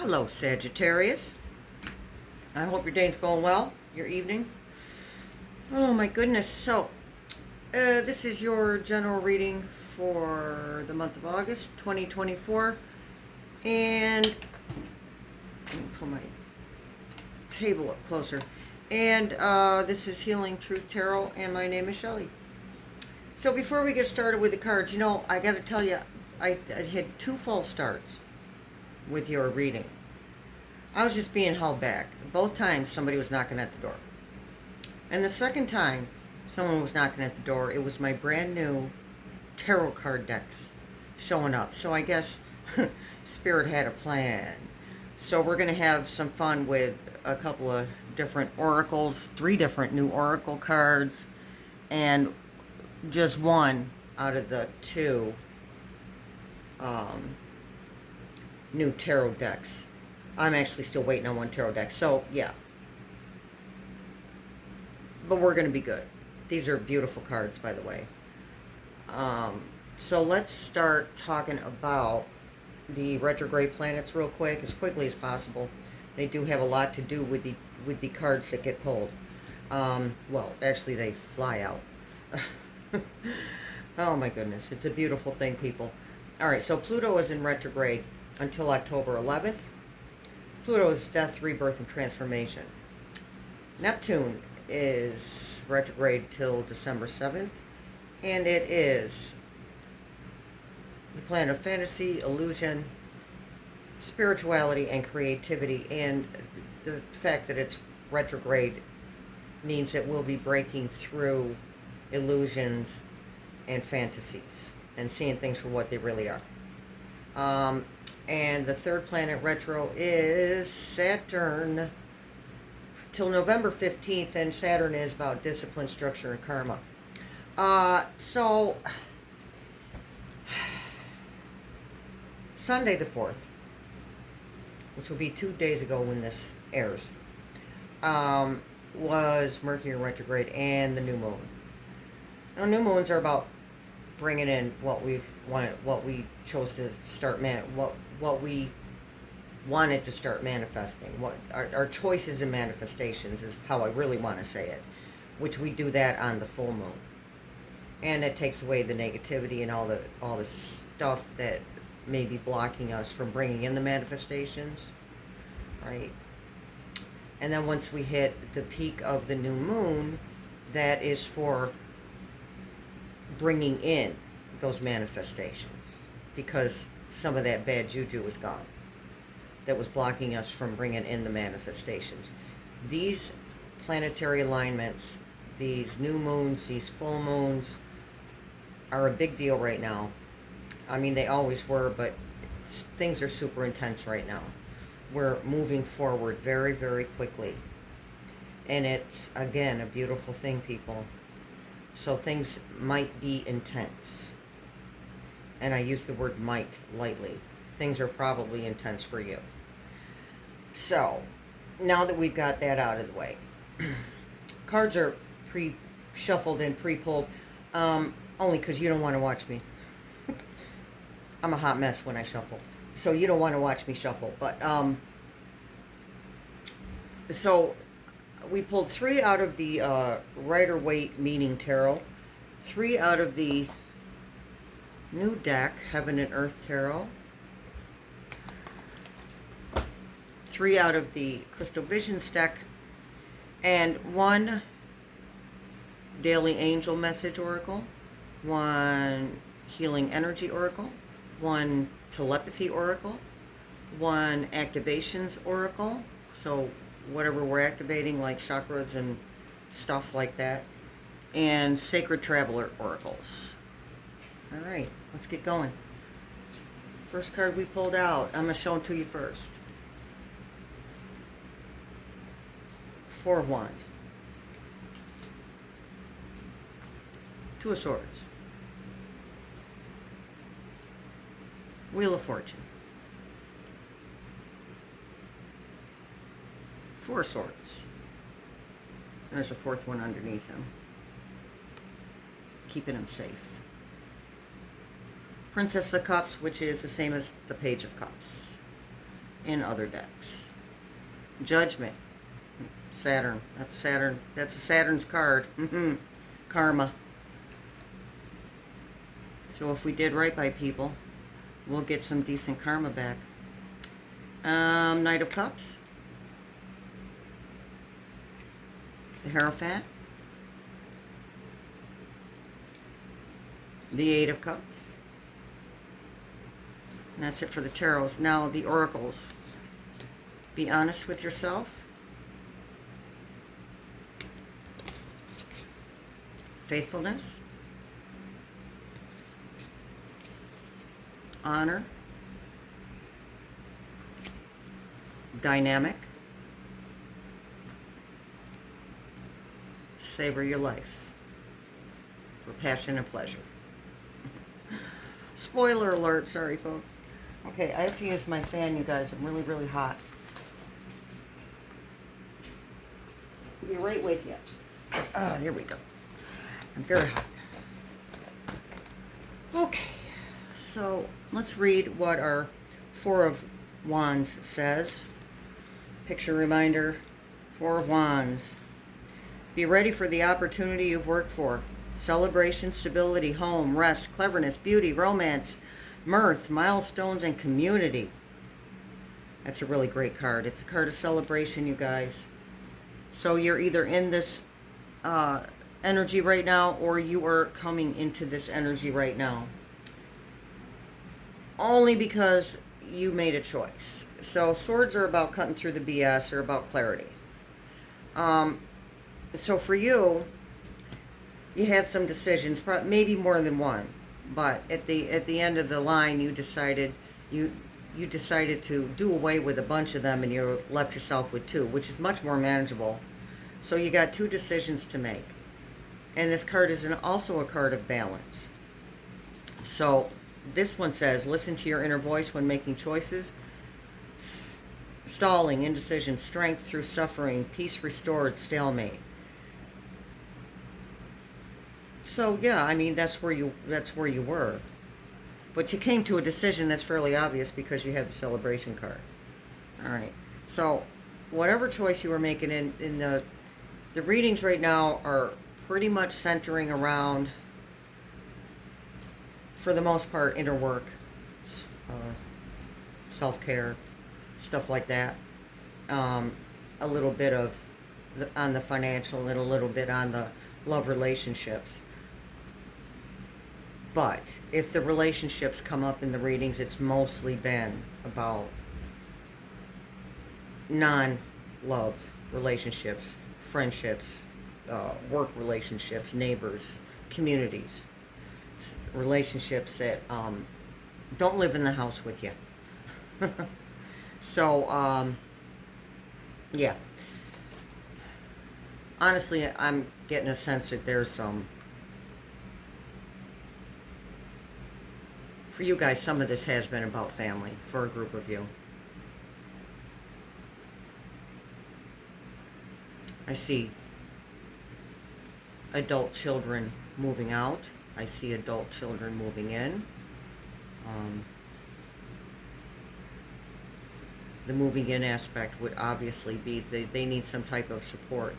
Hello, Sagittarius. I hope your day's going well, your evening. Oh my goodness. This is your general reading for the month of August 2024. And let me pull my table up closer. And this is Healing Truth Tarot, and my name is Shelly. So before we get started with the cards, I got to tell you, I had two false starts with your reading. I was just being held back. Both times somebody was knocking at the door. And the second time someone was knocking at the door, it was my brand new tarot card decks showing up. So I guess Spirit had a plan. So we're going to have some fun with a couple of different oracles, 3 different new oracle cards, and just one out of the 2 new tarot decks. I'm actually still waiting on one tarot deck. So, yeah. But we're going to be good. These are beautiful cards, by the way. So let's start talking about the retrograde planets real quick, as quickly as possible. They do have a lot to do with the cards that get pulled. Well, actually, they fly out. Oh, my goodness. It's a beautiful thing, people. All right, so Pluto is in retrograde until October 11th. Pluto is death, rebirth, and transformation. Neptune is retrograde till December 7th, and it is the planet of fantasy, illusion, spirituality, and creativity. And the fact that it's retrograde means that we'll be breaking through illusions and fantasies and seeing things for what they really are. And the third planet retro is Saturn till November 15th, and Saturn is about discipline, structure, and karma. So Sunday the 4th, which will be 2 days ago when this airs, was Mercury retrograde and the new moon. Now, new moons are about bringing in what we've wanted, what we chose to start, what we wanted to start manifesting, what our choices and manifestations is how I really want to say it, which we do that on the full moon, and it takes away the negativity and all the stuff that may be blocking us from bringing in the manifestations, right? And then once we hit the peak of the new moon, that is for bringing in those manifestations, because some of that bad juju is gone that was blocking us from bringing in the manifestations. These planetary alignments, these new moons, these full moons are a big deal right now. I mean, they always were, but things are super intense right now. We're moving forward very, very quickly. And it's, again, a beautiful thing, people. So things might be intense. And I use the word might lightly. Things are probably intense for you. So, now that we've got that out of the way, cards are pre-shuffled and pre-pulled, only because you don't want to watch me. I'm a hot mess when I shuffle. So you don't want to watch me shuffle. But, so we pulled 3 out of the Rider-Waite Meaning Tarot, 3 out of the new deck, Heaven and Earth Tarot, 3 out of the Crystal Visions deck, and 1 Daily Angel Message Oracle, 1 Healing Energy Oracle, 1 Telepathy Oracle, 1 Activations Oracle, so whatever we're activating, like chakras and stuff like that, and Sacred Traveler Oracles. All right, let's get going. First card we pulled out, I'm going to show them to you first. 4 of Wands. 2 of Swords. Wheel of Fortune. 4 of Swords. There's a 4th one underneath him, keeping him safe. Princess of Cups, which is the same as the Page of Cups. in other decks. Judgment. Saturn. That's Saturn. That's a Saturn's card. Karma. So if we did right by people, we'll get some decent karma back. Knight of Cups. The Hierophant. The Eight of Cups. And that's it for the tarots. Now the oracles. Be honest with yourself. Faithfulness. Honor. Dynamic. Savor your life. For passion and pleasure. Spoiler alert, sorry folks. Okay, I have to use my fan, you guys. I'm really, really hot. I'll be right with you. Oh, there we go. I'm very hot. Okay, so let's read what our Four of Wands says. Picture reminder, Four of Wands. Be ready for the opportunity you've worked for. Celebration, stability, home, rest, cleverness, beauty, romance, mirth, milestones, and community. That's a really great card. It's a card of celebration, you guys. So you're either in this energy right now, or you are coming into this energy right now. Only because you made a choice. So swords are about cutting through the BS, or about clarity. So for you, you had some decisions, maybe more than one, but at the end of the line, you decided to do away with a bunch of them, and you left yourself with two, which is much more manageable. So you got two decisions to make, and this card is also a card of balance. So this one says, listen to your inner voice when making choices. Stalling, indecision, strength through suffering, peace restored, stalemate. So yeah, I mean that's where you were, but you came to a decision that's fairly obvious because you have the celebration card. All right. So whatever choice you were making in the readings right now are pretty much centering around, for the most part, inner work, self-care, stuff like that. A little bit of on the financial and a little bit on the love relationships. But if the relationships come up in the readings, it's mostly been about non-love relationships, friendships, work relationships, neighbors, communities, relationships that don't live in the house with you. So, yeah. Honestly, I'm getting a sense that there's some... For you guys, some of this has been about family for a group of you. I see adult children moving out. I see adult children moving in. The moving in aspect would obviously be they need some type of support.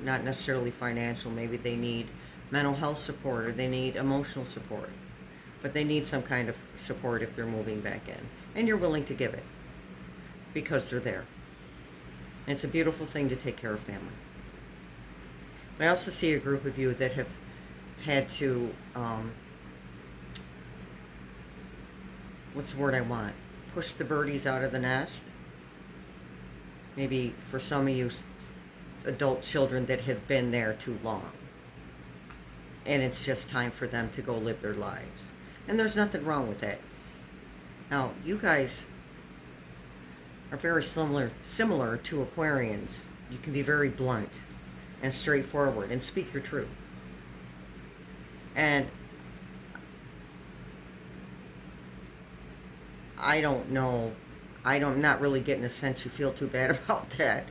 Not necessarily financial. Maybe they need mental health support, or they need emotional support. But they need some kind of support if they're moving back in. And you're willing to give it because they're there. And it's a beautiful thing to take care of family. But I also see a group of you that have had to, what's the word I want? Push the birdies out of the nest. Maybe for some of you, adult children that have been there too long. And it's just time for them to go live their lives. And there's nothing wrong with that. Now, you guys are very similar to Aquarians. You can be very blunt and straightforward and speak your truth. And I don't know, I'm not really getting a sense you feel too bad about that.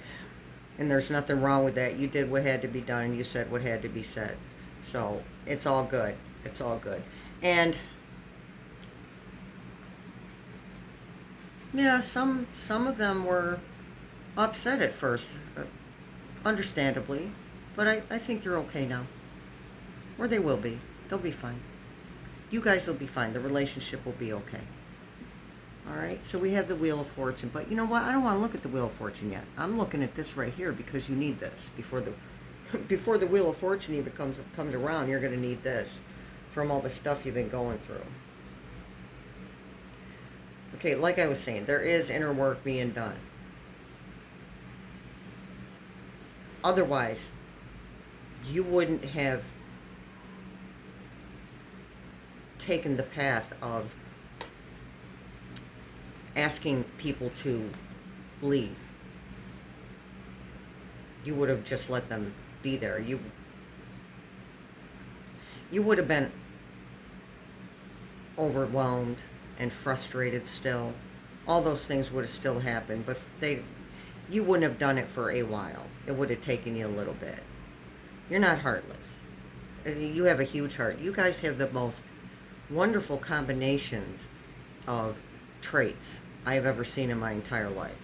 And there's nothing wrong with that. You did what had to be done, and you said what had to be said. So it's all good. It's all good. And Yeah, some of them were upset at first, understandably, but I think they're okay now. Or they will be. They'll be fine. You guys will be fine. The relationship will be okay. All right, so we have the Wheel of Fortune, but you know what? I don't want to look at the Wheel of Fortune yet. I'm looking at this right here because you need this before the before the Wheel of Fortune even comes around. You're going to need this from all the stuff you've been going through. Okay, like I was saying, there is inner work being done. Otherwise, you wouldn't have taken the path of asking people to leave. You would have just let them be there. You would have been overwhelmed and frustrated still. All those things would have still happened, but you wouldn't have done it for a while. It would have taken you a little bit. You're not heartless. You have a huge heart. You guys have the most wonderful combinations of traits I have ever seen in my entire life.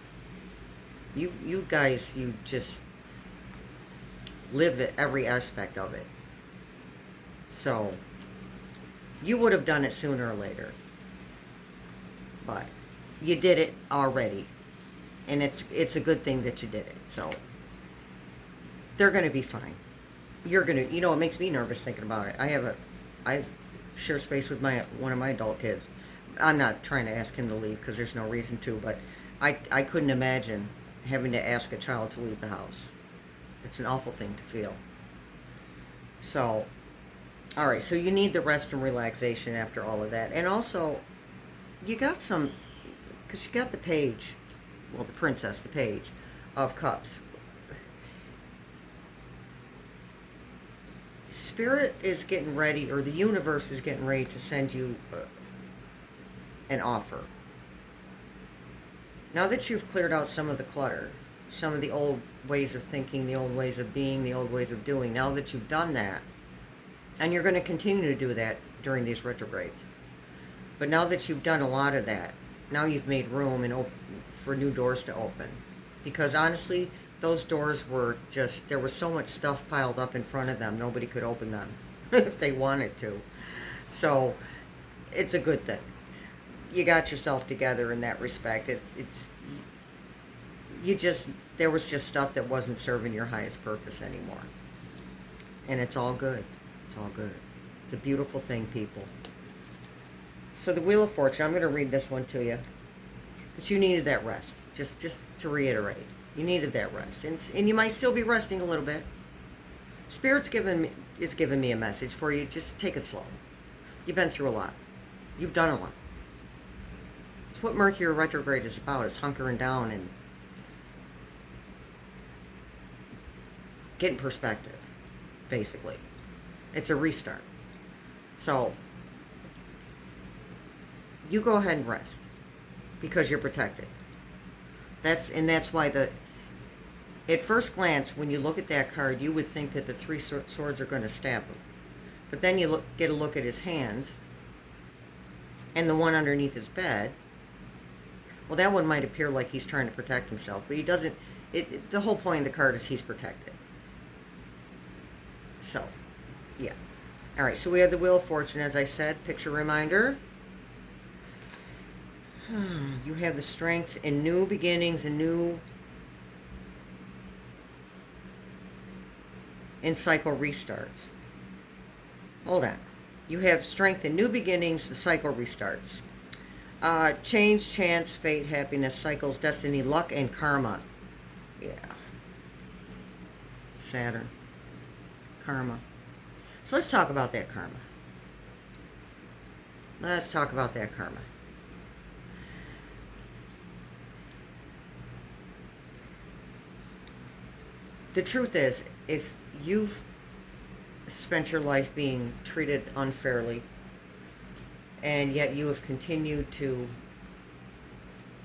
You guys, you just live at every aspect of it. So, you would have done it sooner or later. But you did it already. And it's a good thing that you did it. So, they're going to be fine. You're going to, it makes me nervous thinking about it. I share space with one of my adult kids. I'm not trying to ask him to leave because there's no reason to, but I couldn't imagine having to ask a child to leave the house. It's an awful thing to feel. So, all right, so you need the rest and relaxation after all of that. And also, you got because you got the page, well, the princess, the page of cups. Spirit is getting ready, or the universe is getting ready to send you an offer. Now that you've cleared out some of the clutter, some of the old ways of thinking, the old ways of being, the old ways of doing, now that you've done that, and you're going to continue to do that during these retrogrades, but now that you've done a lot of that, now you've made room for new doors to open. Because honestly, those doors were just, there was so much stuff piled up in front of them, nobody could open them if they wanted to. So, it's a good thing. You got yourself together in that respect. There was just stuff that wasn't serving your highest purpose anymore. And it's all good. It's all good. It's a beautiful thing, people. So the Wheel of Fortune, I'm going to read this one to you. But you needed that rest. Just to reiterate. You needed that rest. And you might still be resting a little bit. Spirit's is giving me a message for you. Just take it slow. You've been through a lot. You've done a lot. It's what Mercury retrograde is about. It's hunkering down and getting perspective, basically. It's a restart. So, you go ahead and rest because you're protected. That's why at first glance, when you look at that card, you would think that the three swords are going to stab him. But then you get a look at his hands and the one underneath his bed. Well, that one might appear like he's trying to protect himself, but he doesn't. The whole point of the card is he's protected. So, yeah. All right, so we have the Wheel of Fortune, as I said. Picture reminder. You have the strength in new beginnings and cycle restarts. Hold on. You have strength in new beginnings, the cycle restarts. Change, chance, fate, happiness, cycles, destiny, luck, and karma. Yeah. Saturn. Karma. So let's talk about that karma. Let's talk about that karma. The truth is, if you've spent your life being treated unfairly, and yet you have continued to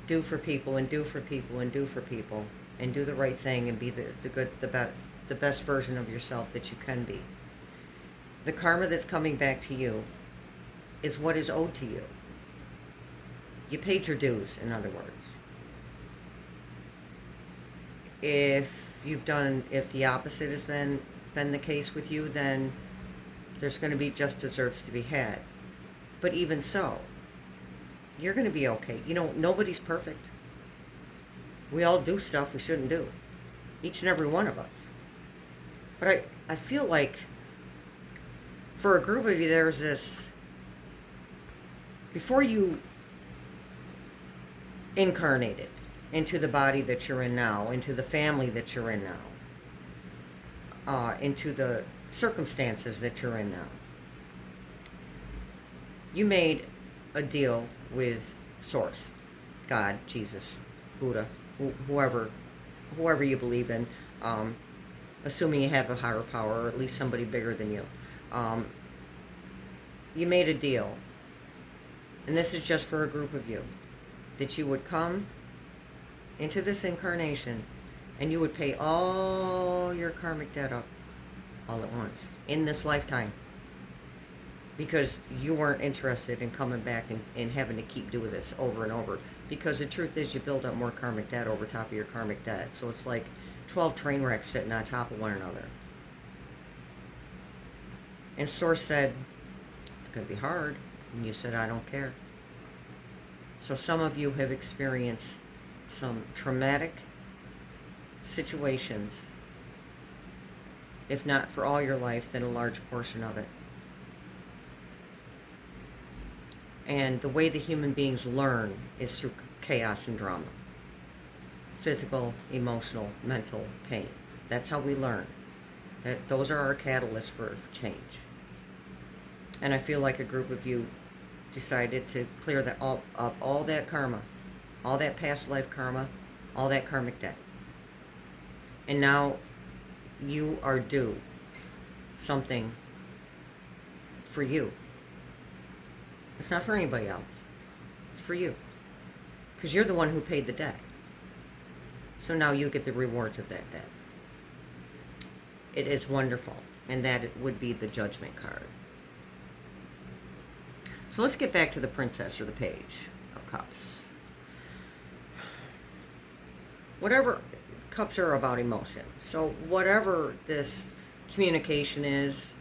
do for people and do for people and do for people and do the right thing and be the best version of yourself that you can be, the karma that's coming back to you is what is owed to you. You paid your dues, in other words. If the opposite has been the case with you, then there's going to be just desserts to be had. But even so, you're going to be okay. Nobody's perfect. We all do stuff we shouldn't do. Each and every one of us. But I feel like for a group of you, there's this, before you incarnated into the body that you're in now, into the family that you're in now, into the circumstances that you're in now, you made a deal with Source, God, Jesus, Buddha, whoever you believe in, assuming you have a higher power, or at least somebody bigger than you. You made a deal, and this is just for a group of you, that you would come into this incarnation and you would pay all your karmic debt up all at once in this lifetime, because you weren't interested in coming back and having to keep doing this over and over, because the truth is you build up more karmic debt over top of your karmic debt. So it's like 12 train wrecks sitting on top of one another. And Source said, it's going to be hard. And you said, I don't care. So some of you have experienced some traumatic situations, if not for all your life, then a large portion of it. And the way the human beings learn is through chaos and drama. Physical, emotional, mental pain. That's how we learn. Those are our catalysts for change. And I feel like a group of you decided to clear that up all that karma, all that past life karma, all that karmic debt. And now you are due something for you. It's not for anybody else. It's for you. Because you're the one who paid the debt. So now you get the rewards of that debt. It is wonderful. And that would be the Judgment card. So let's get back to the Princess, or the Page of Cups. Whatever, cups are about emotion. So whatever this communication is,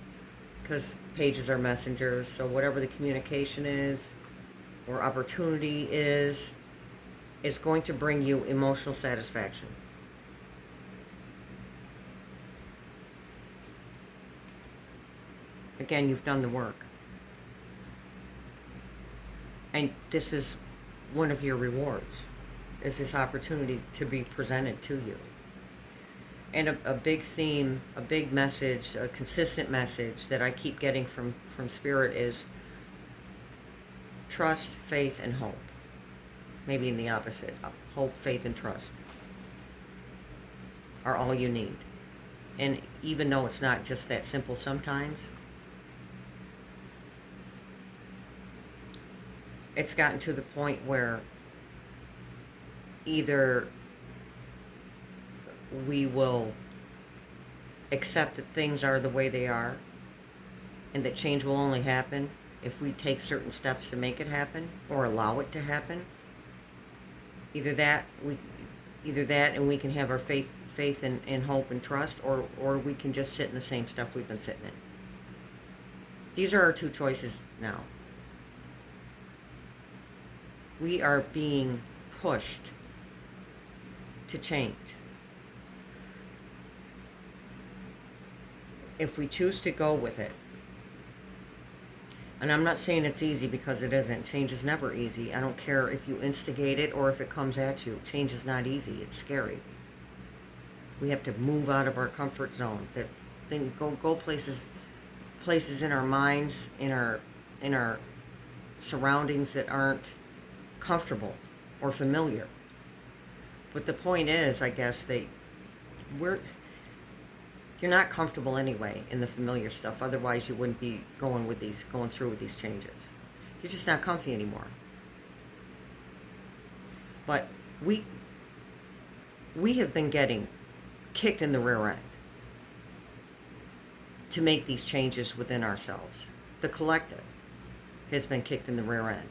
because pages are messengers, so whatever the communication is or opportunity is going to bring you emotional satisfaction. Again, you've done the work. And this is one of your rewards, is this opportunity to be presented to you. And a big theme, a big message, a consistent message that I keep getting from Spirit is trust, faith, and hope. Maybe in the opposite. Hope, faith, and trust are all you need. And even though it's not just that simple sometimes, it's gotten to the point where either we will accept that things are the way they are and that change will only happen if we take certain steps to make it happen or allow it to happen. Either that and we can have our faith and hope and trust, or we can just sit in the same stuff we've been sitting in. These are our two choices now. We are being pushed to change. If we choose to go with it, and I'm not saying it's easy, because it isn't. Change is never easy. I don't care if you instigate it or if it comes at you. Change is not easy. It's scary. We have to move out of our comfort zones. Go places in our minds, in our surroundings that aren't comfortable or familiar. But the point is, I guess, you're not comfortable anyway in the familiar stuff. Otherwise, you wouldn't be going through with these changes. You're just not comfy anymore. But we have been getting kicked in the rear end to make these changes within ourselves. The collective has been kicked in the rear end.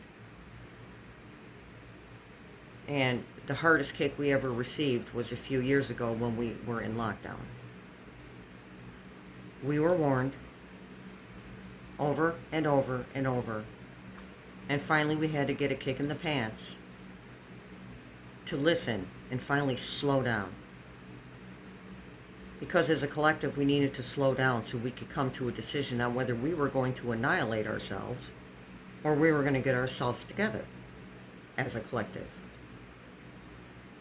And the hardest kick we ever received was a few years ago when we were in lockdown. We were warned over and over and over. And finally we had to get a kick in the pants to listen and finally slow down. Because as a collective we needed to slow down so we could come to a decision on whether we were going to annihilate ourselves or we were going to get ourselves together as a collective.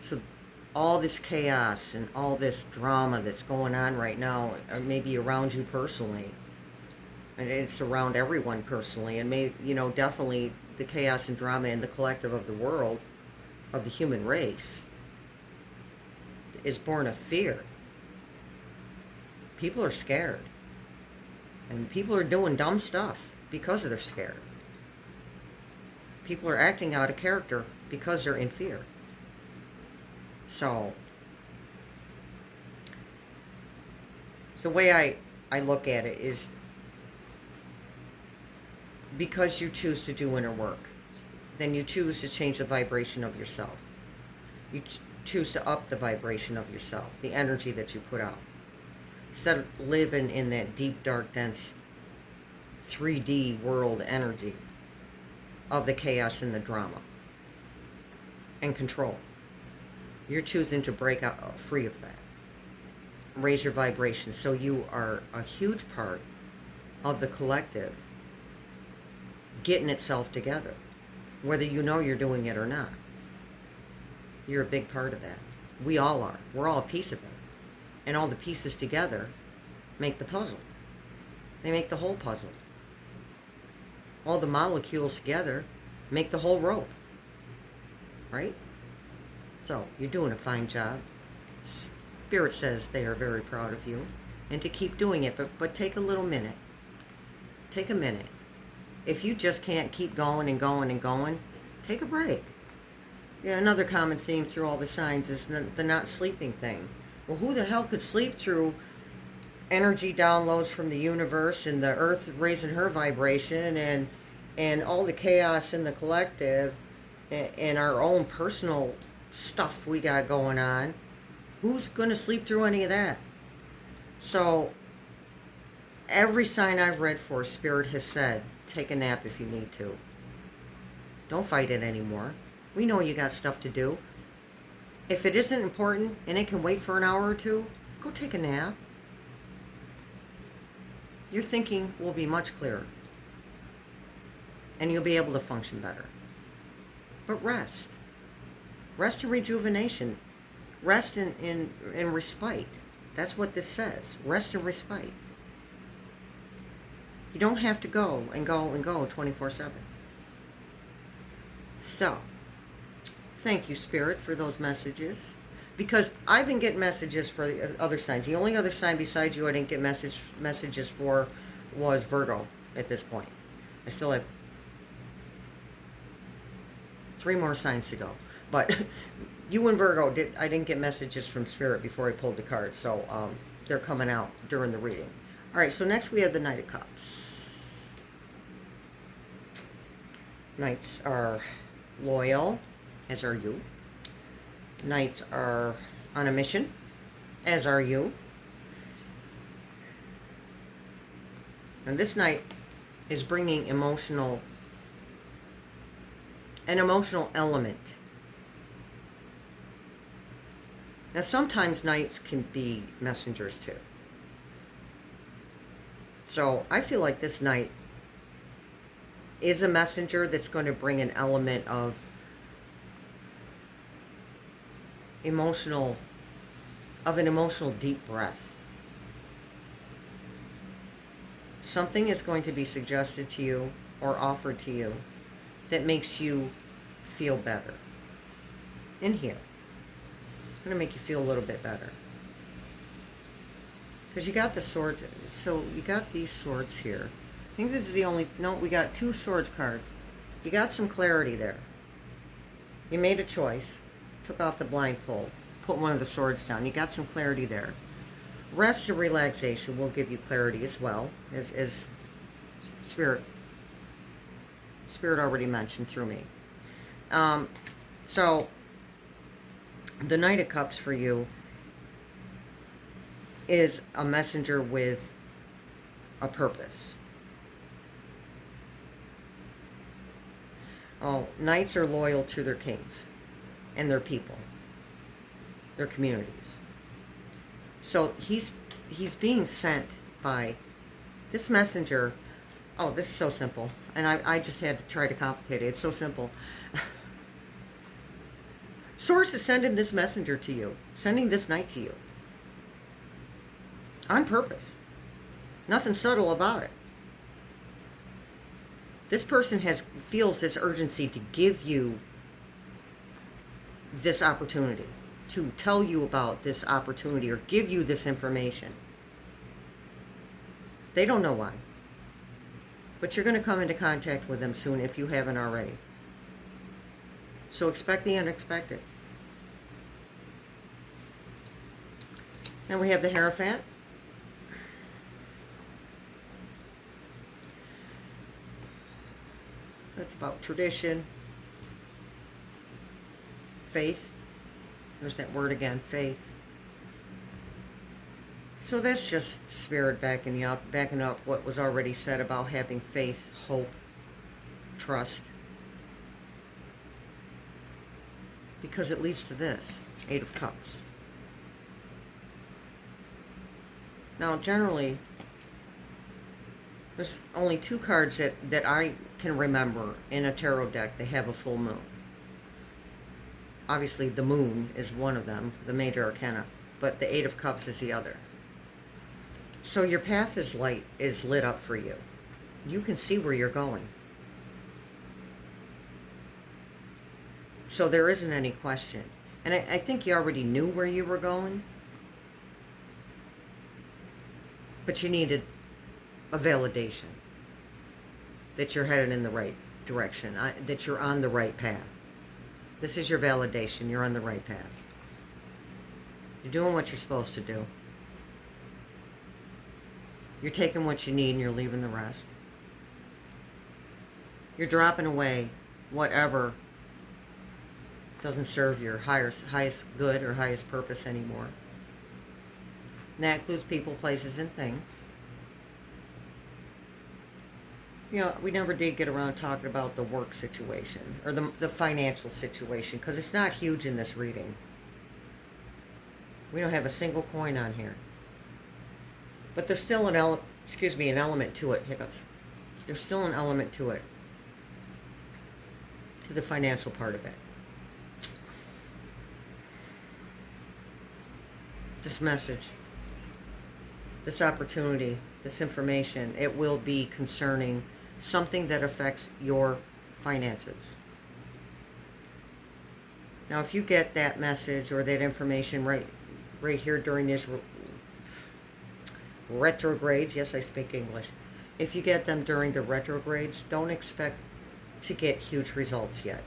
So all this chaos and all this drama that's going on right now, or maybe around you personally, and it's around everyone personally, and definitely the chaos and drama in the collective of the world, of the human race, is born of fear. People are scared. And people are doing dumb stuff because they're scared. People are acting out of character because they're in fear. So, the way I look at it is, because you choose to do inner work, then you choose to change the vibration of yourself. You choose to up the vibration of yourself, the energy that you put out. Instead of living in that deep, dark, dense 3D world energy of the chaos and the drama and control. You're choosing to break out free of that. Raise your vibration so you are a huge part of the collective getting itself together, whether you know you're doing it or not. You're a big part of that. We all are. We're all a piece of it. And all the pieces together make the puzzle. They make the whole puzzle. All the molecules together make the whole rope. Right? So, you're doing a fine job. Spirit says they are very proud of you. And to keep doing it, but take a little minute. Take a minute. If you just can't keep going and going and going, take a break. Yeah, another common theme through all the signs is the not sleeping thing. Well, who the hell could sleep through energy downloads from the universe and the earth raising her vibration and all the chaos in the collective and our own personal stuff we got going on? Who's going to sleep through any of that? So, every sign I've read for, Spirit has said, take a nap if you need to. Don't fight it anymore. We know you got stuff to do. If it isn't important and it can wait for an hour or two, go take a nap. Your thinking will be much clearer. And you'll be able to function better. But rest. Rest and rejuvenation. Rest in respite. That's what this says. Rest and respite. You don't have to go and go and go 24/7. So, thank you, Spirit, for those messages. Because I've been getting messages for the other signs. The only other sign besides you I didn't get messages for was Virgo at this point. I still have 3 more signs to go. But you and Virgo, I didn't get messages from Spirit before I pulled the cards. So they're coming out during the reading. All right, so next we have the Knight of Cups. Knights are loyal, as are you. Knights are on a mission, as are you. And this Knight is bringing an emotional element. Now, sometimes Knights can be messengers too. So I feel like this Knight is a messenger that's going to bring an element of an emotional deep breath. Something is going to be suggested to you or offered to you that makes you feel better. In here. It's going to make you feel a little bit better. Because you got the swords, so you got these swords here. I think this is the only, no, we got 2 swords cards. You got some clarity there. You made a choice, took off the blindfold, put one of the swords down. You got some clarity there. Rest and relaxation will give you clarity as well, as Spirit already mentioned through me. So, The Knight of Cups for you is a messenger with a purpose. Oh, knights are loyal to their kings and their people, their communities. So he's being sent by this messenger. Oh, this is so simple. And I just had to try to complicate it. It's so simple. Source is sending this messenger to you, sending this knight to you. On purpose. Nothing subtle about it. This person feels this urgency to give you this opportunity, to tell you about this opportunity or give you this information. They don't know why. But you're going to come into contact with them soon if you haven't already. So expect the unexpected. And we have the Hierophant. That's about tradition, faith. There's that word again, faith. So that's just Spirit backing up what was already said about having faith, hope, trust. Because it leads to this, Eight of Cups. Now, generally, there's only two cards that I can remember in a tarot deck that have a full moon. Obviously, the moon is one of them, the major arcana, but the Eight of Cups is the other. So your path is lit up for you. You can see where you're going. So there isn't any question. And I think you already knew where you were going, but you needed a validation that you're headed in the right direction, that you're on the right path. This is your validation. You're on the right path. You're doing what you're supposed to do. You're taking what you need and you're leaving the rest. You're dropping away whatever doesn't serve your highest good or highest purpose anymore. And that includes people, places, and things. You know, we never did get around talking about the work situation or the financial situation because it's not huge in this reading. We don't have a single coin on here. But there's still an element to it, hiccups. There's still an element to it, to the financial part of it. This message, this opportunity, this information, it will be concerning something that affects your finances. Now, if you get that message or that information right here during this retrogrades, yes, I speak English. If you get them during the retrogrades, don't expect to get huge results yet.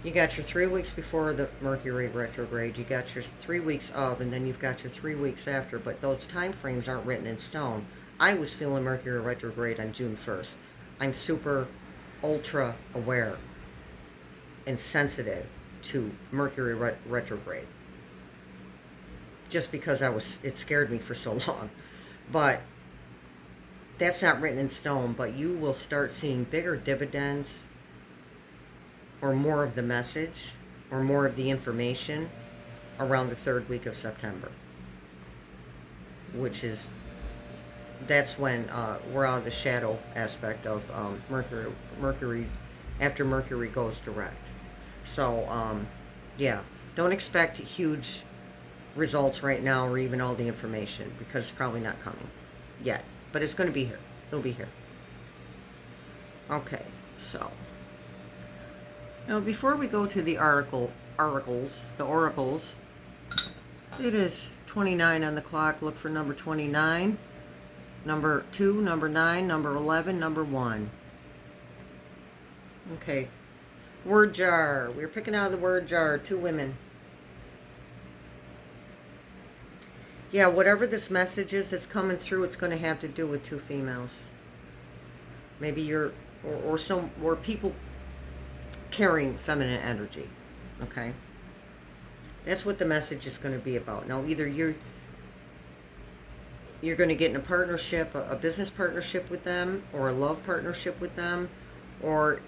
You got your 3 weeks before the Mercury retrograde, you got your 3 weeks of, and then you've got your 3 weeks after, but those time frames aren't written in stone. I was feeling Mercury retrograde on June 1st. I'm super ultra aware and sensitive to Mercury retrograde. Just because it scared me for so long. But that's not written in stone, but you will start seeing bigger dividends or more of the message or more of the information around the 3rd week of September, that's when we're out of the shadow aspect of Mercury after Mercury goes direct. So yeah, don't expect huge results right now or even all the information because it's probably not coming yet, but it's going to be here. It'll be here. Okay, so now before we go to the oracles, it is 29 on the clock. Look for number 29, number 2, number 9, number 11, number 1. Okay, word jar. We're picking out of the word jar 2 women. Yeah, whatever this message is that's coming through, it's going to have to do with 2 females. Maybe you're, or people carrying feminine energy, okay? That's what the message is going to be about. Now, either you're going to get in a partnership, a business partnership with them, or a love partnership with them, or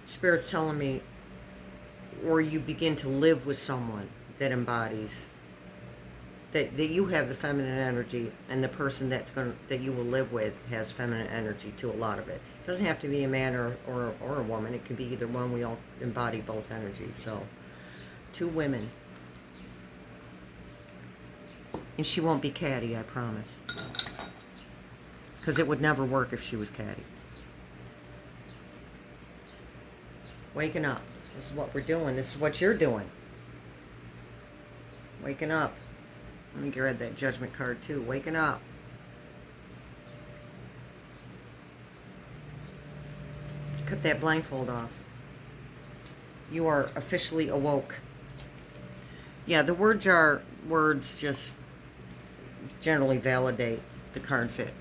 Spirit's telling me, or you begin to live with someone that embodies that you have the feminine energy, and the person that you will live with has feminine energy to a lot of it. It doesn't have to be a man or a woman. It can be either one. We all embody both energies. So, 2 women. And she won't be catty, I promise. Because it would never work if she was catty. Waking up. This is what we're doing. This is what you're doing. Waking up. Let me grab that judgment card too. Waking up. Cut that blindfold off. You are officially awoke. Yeah, the words just generally validate the cards that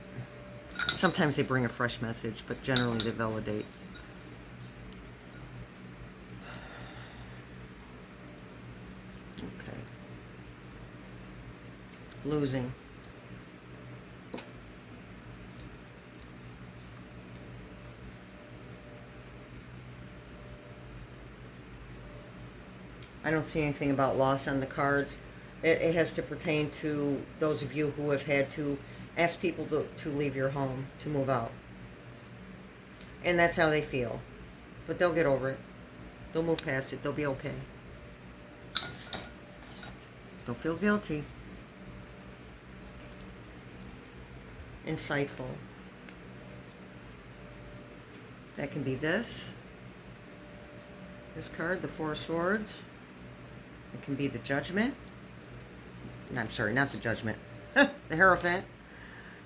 sometimes they bring a fresh message, but generally they validate. Okay. Losing. I don't see anything about loss on the cards. It has to pertain to those of you who have had to ask people to leave your home, to move out. And that's how they feel. But they'll get over it. They'll move past it. They'll be okay. Don't feel guilty. Insightful. That can be this. This card, the 4 of Swords. It can be the Judgment. No, I'm sorry, not the Judgment. The Hierophant.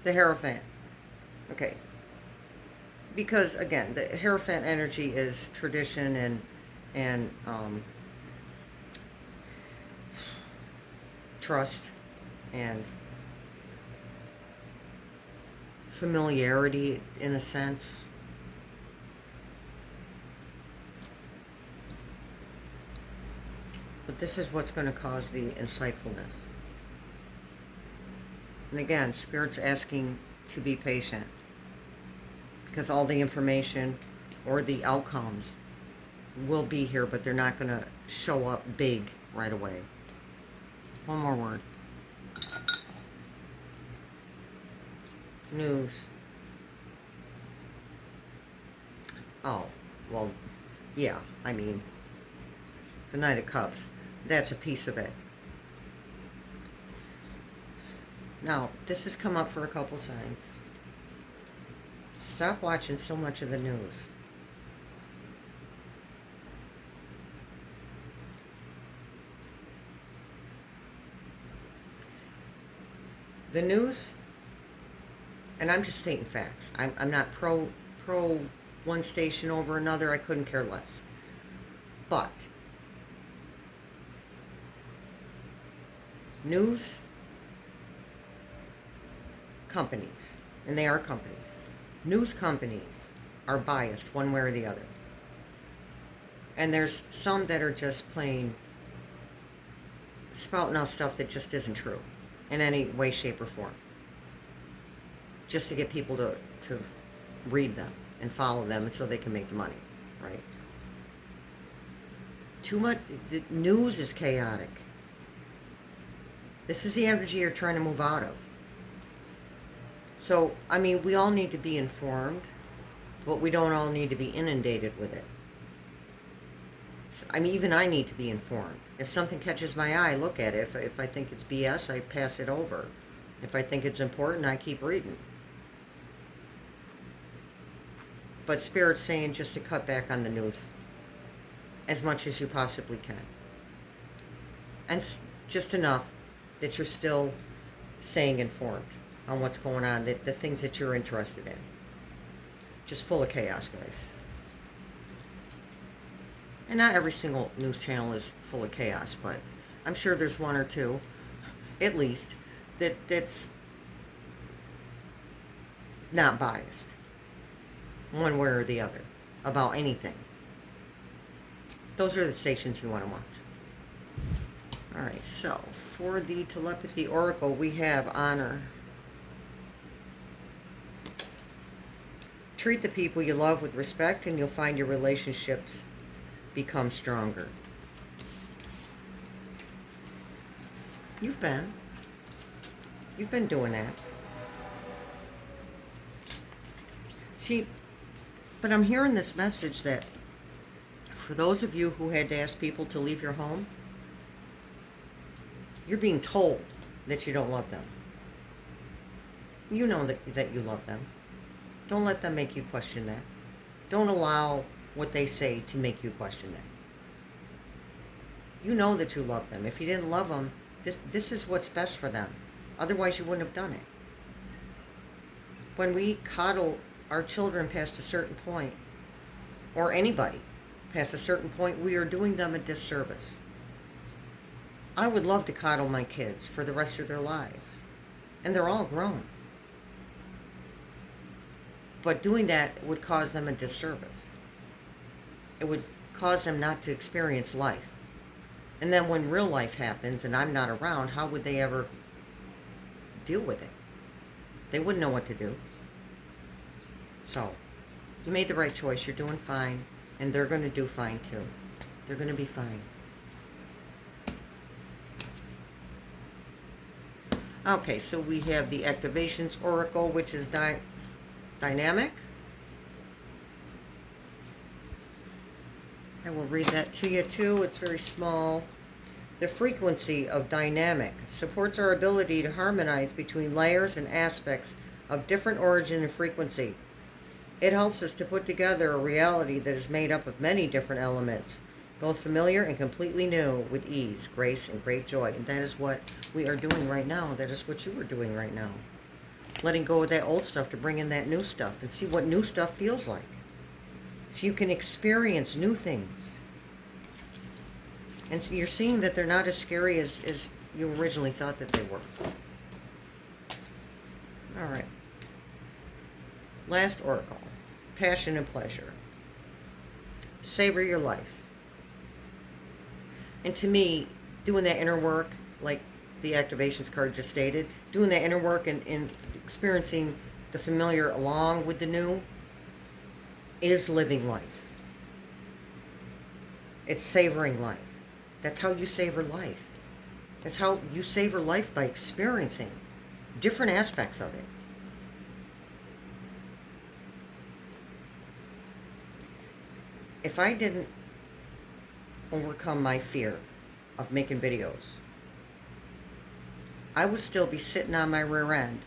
The Hierophant. Okay. Because, again, the Hierophant energy is tradition and trust and familiarity, in a sense. But this is what's going to cause the insightfulness. And again, Spirit's asking to be patient, because all the information or the outcomes will be here, but they're not going to show up big right away. One more word. News. Oh, well, yeah, I mean, the Knight of Cups. That's a piece of it. Now, this has come up for a couple signs. Stop watching so much of the news. The news, and I'm just stating facts. I'm not pro one station over another. I couldn't care less. But news companies, and they are companies, news companies are biased one way or the other. And there's some that are just plain spouting out stuff that just isn't true in any way, shape, or form, just to get people to read them and follow them, and so they can make the money, right? Too much. The news is chaotic. This is the energy you're trying to move out of. So, I mean, we all need to be informed, but we don't all need to be inundated with it. I mean, even I need to be informed. If something catches my eye, I look at it. If I think it's BS, I pass it over. If I think it's important, I keep reading. But Spirit's saying just to cut back on the news as much as you possibly can. And just enough that you're still staying informed on what's going on, the things that you're interested in. Just full of chaos, guys. And not every single news channel is full of chaos, but I'm sure there's one or two, at least, that's not biased. one way or the other, about anything. Those are the stations you want to watch. All right, so for the telepathy oracle, we have honor. Treat the people you love with respect, and you'll find your relationships become stronger. You've been doing that. See, but I'm hearing this message that for those of you who had to ask people to leave your home, you're being told that you don't love them. You know that you love them. Don't let them make you question that. Don't allow what they say to make you question that. You know that you love them. If you didn't love them, this is what's best for them. Otherwise, you wouldn't have done it. When we coddle our children past a certain point, or anybody past a certain point, we are doing them a disservice. I would love to coddle my kids for the rest of their lives. And they're all grown. But doing that would cause them a disservice. It would cause them not to experience life. And then when real life happens and I'm not around, how would they ever deal with it? They wouldn't know what to do. So, you made the right choice. You're doing fine. And they're going to do fine too. They're going to be fine. Okay, so we have the Activations Oracle, which is dynamic. I will read that to you too. It's very small. The frequency of dynamic supports our ability to harmonize between layers and aspects of different origin and frequency. It helps us to put together a reality that is made up of many different elements, both familiar and completely new, with ease, grace, and great joy. And that is what we are doing right now. That is what you are doing right now. Letting go of that old stuff to bring in that new stuff and see what new stuff feels like. So you can experience new things. And so you're seeing that they're not as scary as you originally thought that they were. All right. Last oracle. Passion and pleasure. Savor your life. And to me, doing that inner work, like the activations card just stated, doing that inner work and experiencing the familiar along with the new is living life. It's savoring life. That's how you savor life. That's how you savor life, by experiencing different aspects of it. If I didn't overcome my fear of making videos, I would still be sitting on my rear end,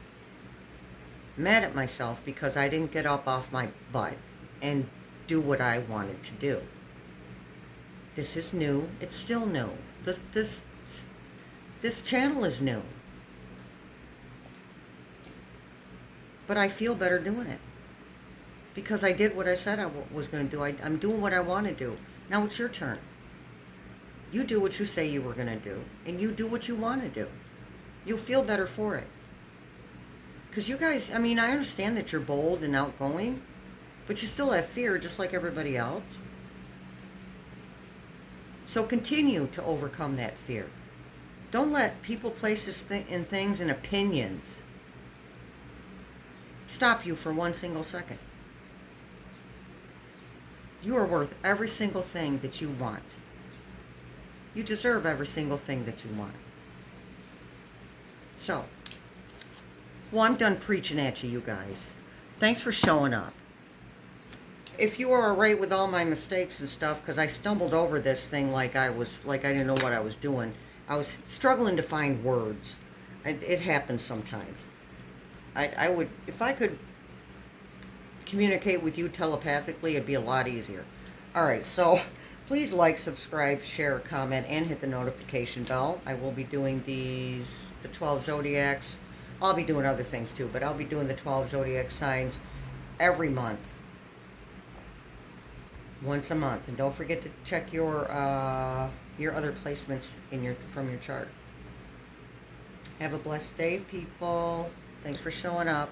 mad at myself because I didn't get up off my butt and do what I wanted to do. This is new. It's still new. This channel is new. But I feel better doing it. Because I did what I said I was going to do. I'm doing what I want to do. Now it's your turn. You do what you say you were going to do. And you do what you want to do. You'll feel better for it. Because you guys, I mean, I understand that you're bold and outgoing, but you still have fear just like everybody else. So continue to overcome that fear. Don't let people, places, and things and opinions stop you for one single second. You are worth every single thing that you want. You deserve every single thing that you want. So, well, I'm done preaching at you guys. Thanks for showing up. If you are all right with all my mistakes and stuff, because I stumbled over this thing like I didn't know what I was doing. I was struggling to find words. It happens sometimes. I would, if I could communicate with you telepathically, it'd be a lot easier. All right, so please like, subscribe, share, comment, and hit the notification bell. I will be doing the 12 zodiacs. I'll be doing other things too, but I'll be doing the 12 zodiac signs every month. Once a month. And don't forget to check your other placements from your chart. Have a blessed day, people. Thanks for showing up.